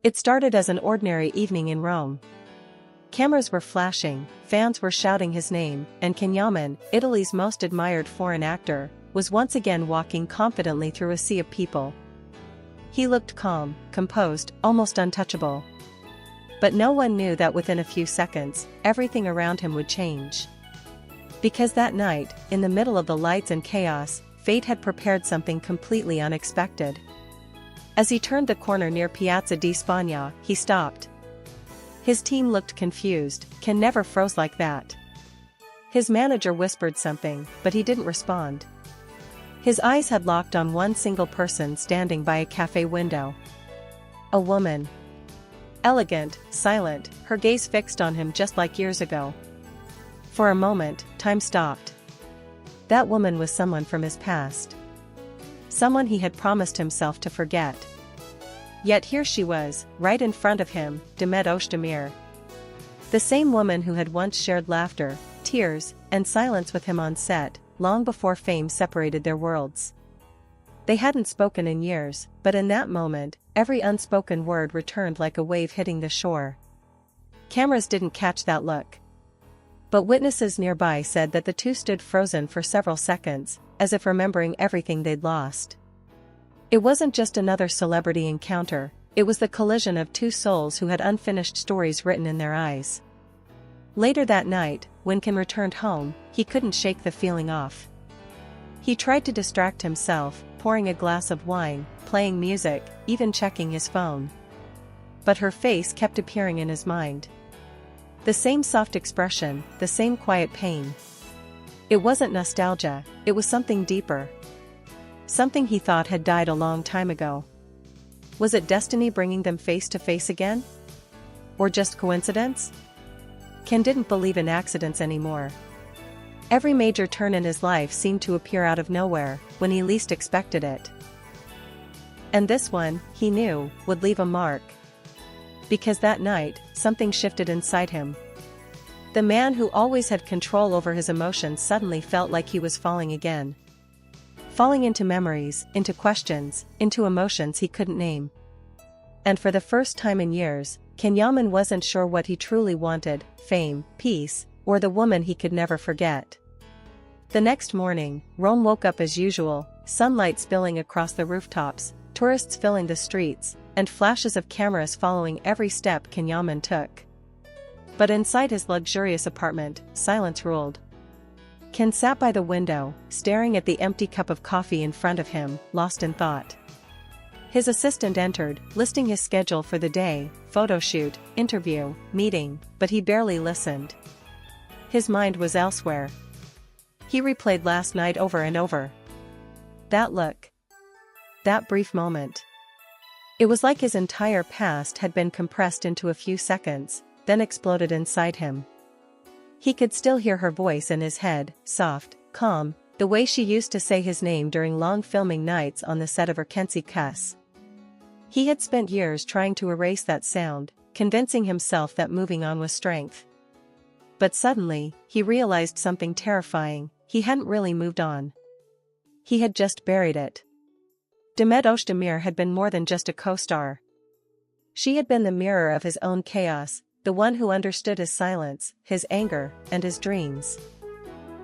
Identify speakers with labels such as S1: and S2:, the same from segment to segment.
S1: It started as an ordinary evening in Rome. Cameras were flashing, fans were shouting his name, and Yaman, Italy's most admired foreign actor, was once again walking confidently through a sea of people. He looked calm, composed, almost untouchable. But no one knew that within a few seconds, everything around him would change. Because that night, in the middle of the lights and chaos, fate had prepared something completely unexpected. As he turned the corner near Piazza di Spagna, he stopped. His team looked confused. Ken never froze like that. His manager whispered something, but he didn't respond. His eyes had locked on one single person standing by a cafe window. A woman. Elegant, silent, her gaze fixed on him just like years ago. For a moment, time stopped. That woman was someone from his past. Someone he had promised himself to forget. Yet here she was, right in front of him, Demet Özdemir. The same woman who had once shared laughter, tears, and silence with him on set, long before fame separated their worlds. They hadn't spoken in years, but in that moment, every unspoken word returned like a wave hitting the shore. Cameras didn't catch that look. But witnesses nearby said that the two stood frozen for several seconds, as if remembering everything they'd lost. It wasn't just another celebrity encounter, it was the collision of two souls who had unfinished stories written in their eyes. Later that night, when Ken returned home, he couldn't shake the feeling off. He tried to distract himself, pouring a glass of wine, playing music, even checking his phone. But her face kept appearing in his mind. The same soft expression, the same quiet pain. It wasn't nostalgia, it was something deeper. Something he thought had died a long time ago. Was it destiny bringing them face to face again? Or just coincidence? Ken didn't believe in accidents anymore. Every major turn in his life seemed to appear out of nowhere, when he least expected it. And this one, he knew, would leave a mark. Because that night, something shifted inside him. The man who always had control over his emotions suddenly felt like he was falling again. Falling into memories, into questions, into emotions he couldn't name. And for the first time in years, Yaman wasn't sure what he truly wanted: fame, peace, or the woman he could never forget. The next morning, Rome woke up as usual, sunlight spilling across the rooftops, tourists filling the streets, and flashes of cameras following every step Yaman took. But inside his luxurious apartment, silence ruled. Ken sat by the window, staring at the empty cup of coffee in front of him, lost in thought. His assistant entered, listing his schedule for the day: photo shoot, interview, meeting, but he barely listened. His mind was elsewhere. He replayed last night over and over. That look. That brief moment. It was like his entire past had been compressed into a few seconds, then exploded inside him. He could still hear her voice in his head, soft, calm, the way she used to say his name during long filming nights on the set of Reconnecting. He had spent years trying to erase that sound, convincing himself that moving on was strength. But suddenly, he realized something terrifying: he hadn't really moved on. He had just buried it. Demet Özdemir had been more than just a co-star. She had been the mirror of his own chaos, the one who understood his silence, his anger, and his dreams.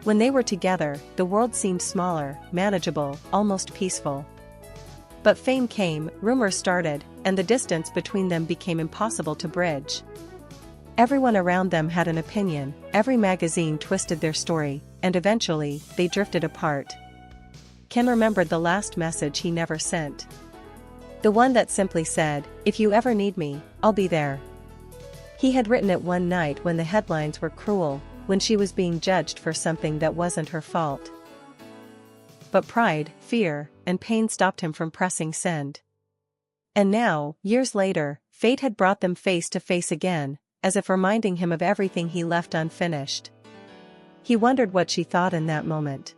S1: When they were together, the world seemed smaller, manageable, almost peaceful. But fame came, rumors started, and the distance between them became impossible to bridge. Everyone around them had an opinion, every magazine twisted their story, and eventually, they drifted apart. Ken remembered the last message he never sent. The one that simply said, "If you ever need me, I'll be there." He had written it one night when the headlines were cruel, when she was being judged for something that wasn't her fault. But pride, fear, and pain stopped him from pressing send. And now, years later, fate had brought them face to face again, as if reminding him of everything he left unfinished. He wondered what she thought in that moment.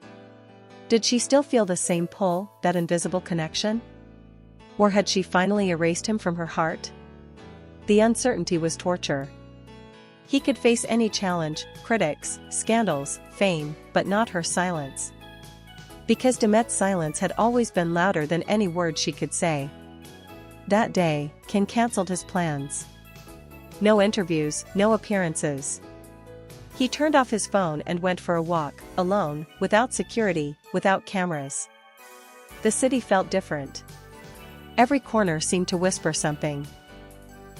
S1: Did she still feel the same pull, that invisible connection? Or had she finally erased him from her heart? The uncertainty was torture. He could face any challenge, critics, scandals, fame, but not her silence. Because Demet's silence had always been louder than any word she could say. That day, Ken cancelled his plans. No interviews, no appearances. He turned off his phone and went for a walk, alone, without security, without cameras. The city felt different. Every corner seemed to whisper something.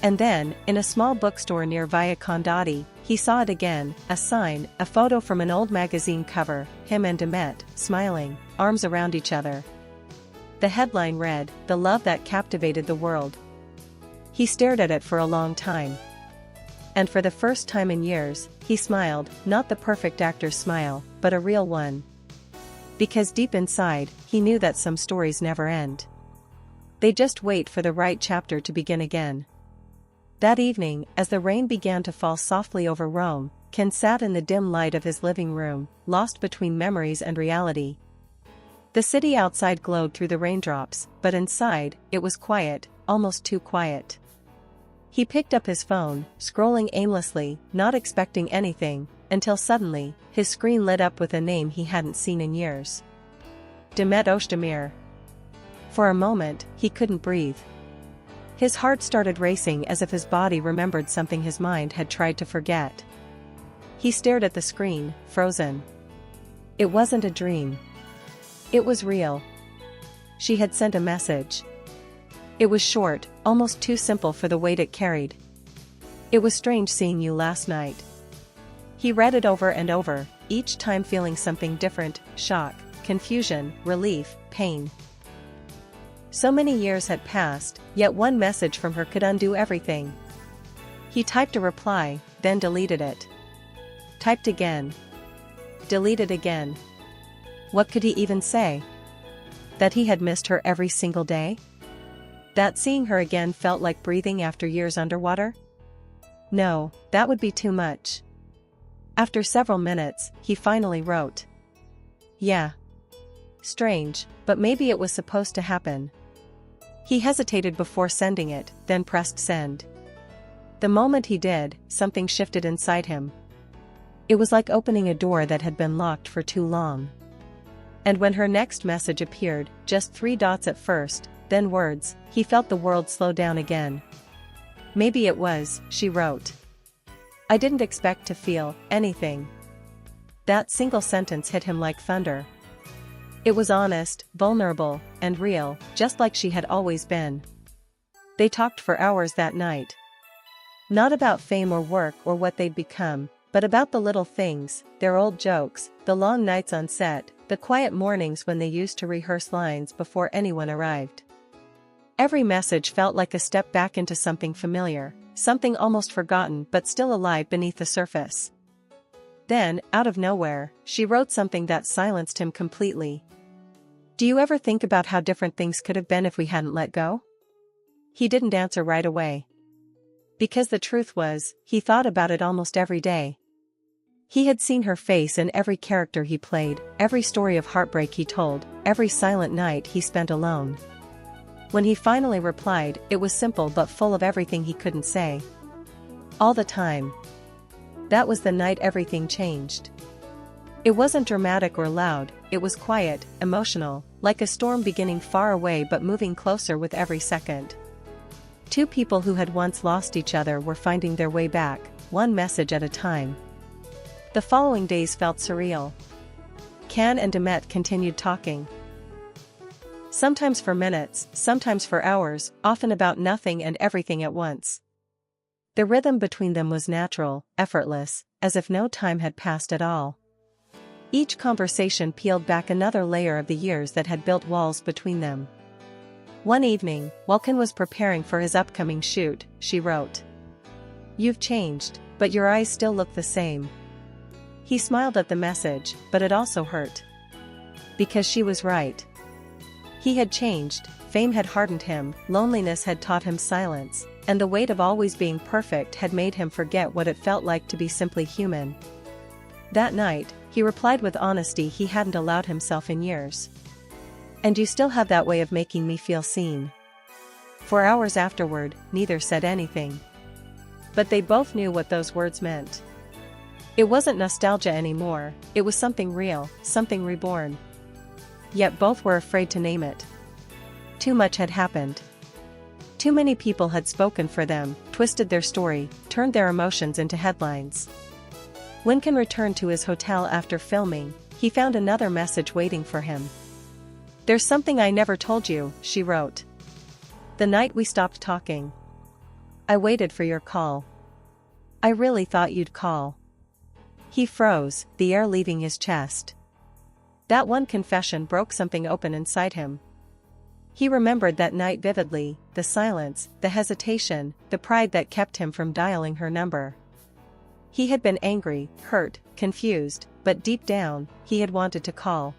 S1: And then, in a small bookstore near Via Condotti, he saw it again, a sign, a photo from an old magazine cover, him and Demet, smiling, arms around each other. The headline read, "The Love That Captivated the World." He stared at it for a long time. And for the first time in years, he smiled, not the perfect actor's smile, but a real one. Because deep inside, he knew that some stories never end. They just wait for the right chapter to begin again. That evening, as the rain began to fall softly over Rome, Ken sat in the dim light of his living room, lost between memories and reality. The city outside glowed through the raindrops, but inside, it was quiet, almost too quiet. He picked up his phone, scrolling aimlessly, not expecting anything, until suddenly, his screen lit up with a name he hadn't seen in years. Demet Özdemir. For a moment, he couldn't breathe. His heart started racing as if his body remembered something his mind had tried to forget. He stared at the screen, frozen. It wasn't a dream. It was real. She had sent a message. It was short, almost too simple for the weight it carried. "It was strange seeing you last night." He read it over and over, each time feeling something different: shock, confusion, relief, pain. So many years had passed, yet one message from her could undo everything. He typed a reply, then deleted it. Typed again. Deleted again. What could he even say? That he had missed her every single day? That seeing her again felt like breathing after years underwater? No, that would be too much. After several minutes, he finally wrote. "Yeah. Strange, but maybe it was supposed to happen." He hesitated before sending it, then pressed send. The moment he did, something shifted inside him. It was like opening a door that had been locked for too long. And when her next message appeared, just 3 dots at first, then words, he felt the world slow down again. "Maybe it was," she wrote. "I didn't expect to feel anything." That single sentence hit him like thunder. It was honest, vulnerable, and real, just like she had always been. They talked for hours that night. Not about fame or work or what they'd become, but about the little things, their old jokes, the long nights on set, the quiet mornings when they used to rehearse lines before anyone arrived. Every message felt like a step back into something familiar, something almost forgotten but still alive beneath the surface. Then, out of nowhere, she wrote something that silenced him completely. "Do you ever think about how different things could have been if we hadn't let go?" He didn't answer right away. Because the truth was, he thought about it almost every day. He had seen her face in every character he played, every story of heartbreak he told, every silent night he spent alone. When he finally replied, it was simple but full of everything he couldn't say. All the time. That was the night everything changed. It wasn't dramatic or loud, it was quiet, emotional, like a storm beginning far away but moving closer with every second. Two people who had once lost each other were finding their way back, one message at a time. The following days felt surreal. Ken and Demet continued talking. Sometimes for minutes, sometimes for hours, often about nothing and everything at once. The rhythm between them was natural, effortless, as if no time had passed at all. Each conversation peeled back another layer of the years that had built walls between them. One evening, while Ken was preparing for his upcoming shoot, she wrote, "You've changed, but your eyes still look the same." He smiled at the message, but it also hurt. Because she was right. He had changed, fame had hardened him, loneliness had taught him silence, and the weight of always being perfect had made him forget what it felt like to be simply human. That night, he replied with honesty he hadn't allowed himself in years. "And you still have that way of making me feel seen." For hours afterward, neither said anything. But they both knew what those words meant. It wasn't nostalgia anymore, it was something real, something reborn. Yet both were afraid to name it. Too much had happened. Too many people had spoken for them, twisted their story, turned their emotions into headlines. When Ken returned to his hotel after filming, he found another message waiting for him. "There's something I never told you," she wrote. "The night we stopped talking. I waited for your call. I really thought you'd call." He froze, the air leaving his chest. That one confession broke something open inside him. He remembered that night vividly, the silence, the hesitation, the pride that kept him from dialing her number. He had been angry, hurt, confused, but deep down, he had wanted to call.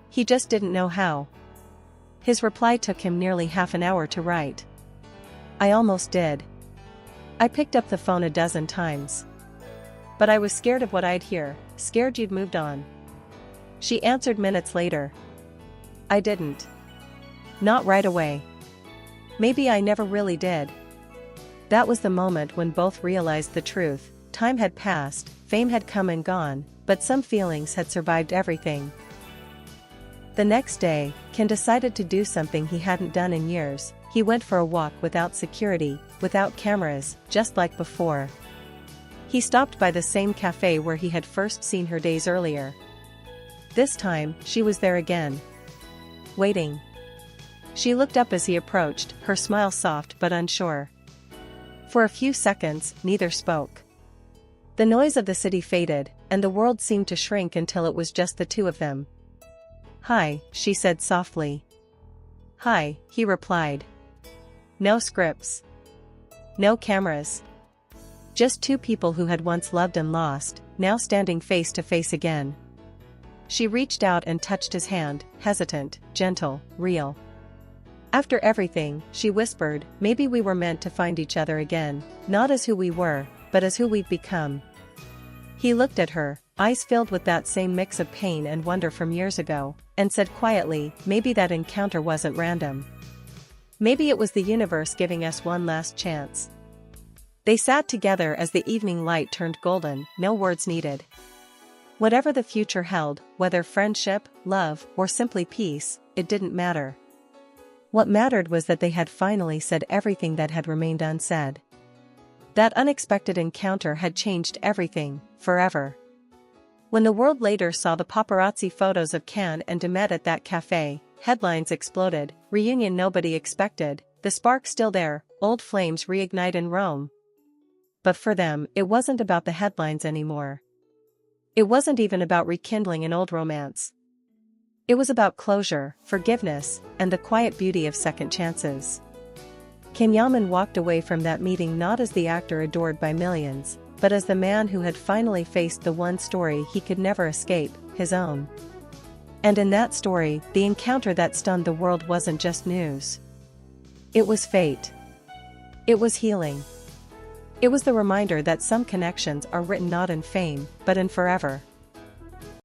S1: He just didn't know how. His reply took him nearly half an hour to write. "I almost did. I picked up the phone a dozen times. But I was scared of what I'd hear, scared you'd moved on." She answered minutes later. "I didn't. Not right away. Maybe I never really did." That was the moment when both realized the truth. Time had passed, fame had come and gone, but some feelings had survived everything. The next day, Ken decided to do something he hadn't done in years. He went for a walk without security, without cameras, just like before. He stopped by the same cafe where he had first seen her days earlier. This time, she was there again. Waiting. She looked up as he approached, her smile soft but unsure. For a few seconds, neither spoke. The noise of the city faded, and the world seemed to shrink until it was just the two of them. "Hi," she said softly. "Hi," he replied. No scripts. No cameras. Just two people who had once loved and lost, now standing face to face again. She reached out and touched his hand, hesitant, gentle, real. "After everything," she whispered, "maybe we were meant to find each other again, not as who we were, but as who we've become." He looked at her, eyes filled with that same mix of pain and wonder from years ago, and said quietly, "Maybe that encounter wasn't random. Maybe it was the universe giving us one last chance." They sat together as the evening light turned golden, no words needed. Whatever the future held, whether friendship, love, or simply peace, it didn't matter. What mattered was that they had finally said everything that had remained unsaid. That unexpected encounter had changed everything, forever. When the world later saw the paparazzi photos of Ken and Demet at that cafe, headlines exploded, reunion nobody expected, the spark still there, old flames reignite in Rome. But for them, it wasn't about the headlines anymore. It wasn't even about rekindling an old romance. It was about closure, forgiveness, and the quiet beauty of second chances. Yaman walked away from that meeting not as the actor adored by millions, but as the man who had finally faced the one story he could never escape, his own. And in that story, the encounter that stunned the world wasn't just news. It was fate. It was healing. It was the reminder that some connections are written not in fame, but in forever.